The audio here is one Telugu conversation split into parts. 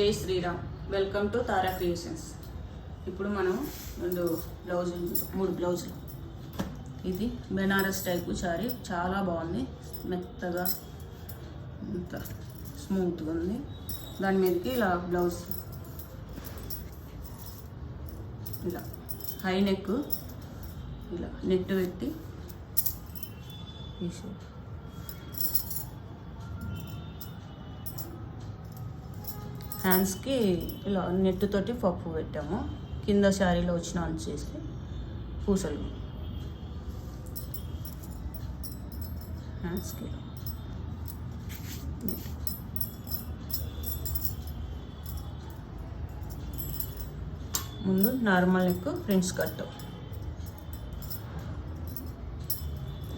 జై Shriram. Welcome to Tara creations. ఇప్పుడు మనం మూడు బ్లౌజులు. ఇది బెనారస్ టైపు శారీ, చాలా బాగుంది, మెత్తగా ఇంత స్మూత్గా ఉంది. దాని మీదకి ఇలా బ్లౌజ్, ఇలా హై నెక్, ఇలా నెట్ పెట్టి హ్యాండ్స్కి ఇలా నెట్ తోటి పప్పు పెట్టాము. కింద శారీలో వచ్చిన చేసి పూసలు హ్యాండ్స్కి ముందు నార్మల్ నెక్ ప్రిన్స్ కట్.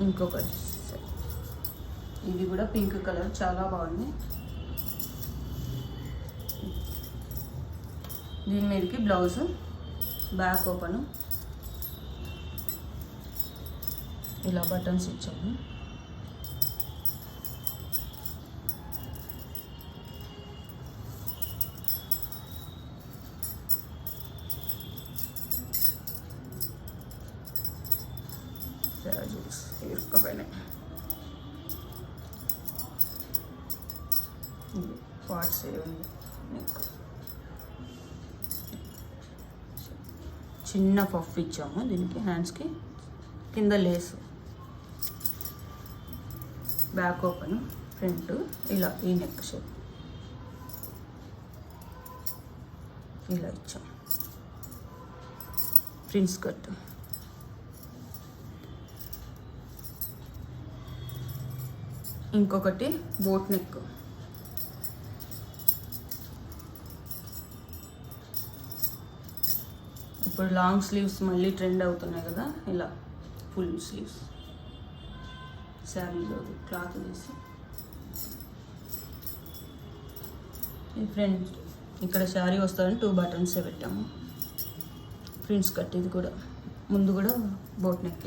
ఇంకొకటి ఇది కూడా పింక్ కలర్, చాలా బాగుంది. దీని మీదకి బ్లౌజ్, బ్యాక్ ఓపెన్, ఇలా బటన్స్ ఇచ్చాము. ఇరుక్కపోయినాయి. పార్ట్స్ ఏముంది, నెక్ చిన్న పఫ్ ఇచ్చాము. దీనికి హ్యాండ్స్కి కింద లేసు, బ్యాక్ ఓపెన్, ఫ్రంట్ ఇలా ఈ నెక్ షేప్ ఇలా ఇచ్చాము. ప్రిన్స్ కట్, ఇంకొకటి బోట్ నెక్. ఇప్పుడు లాంగ్ స్లీవ్స్ మళ్ళీ ట్రెండ్ అవుతున్నాయి కదా, ఇలా ఫుల్ స్లీవ్స్ శారీలో క్లాత్ తీసి ఈ ఫ్రంట్ ఇక్కడ శారీ వస్తుందని 2 బటన్స్ పెట్టాము. ప్రిన్స్ కట్, ఇది కూడా ముందు కూడా బోట్ నెక్.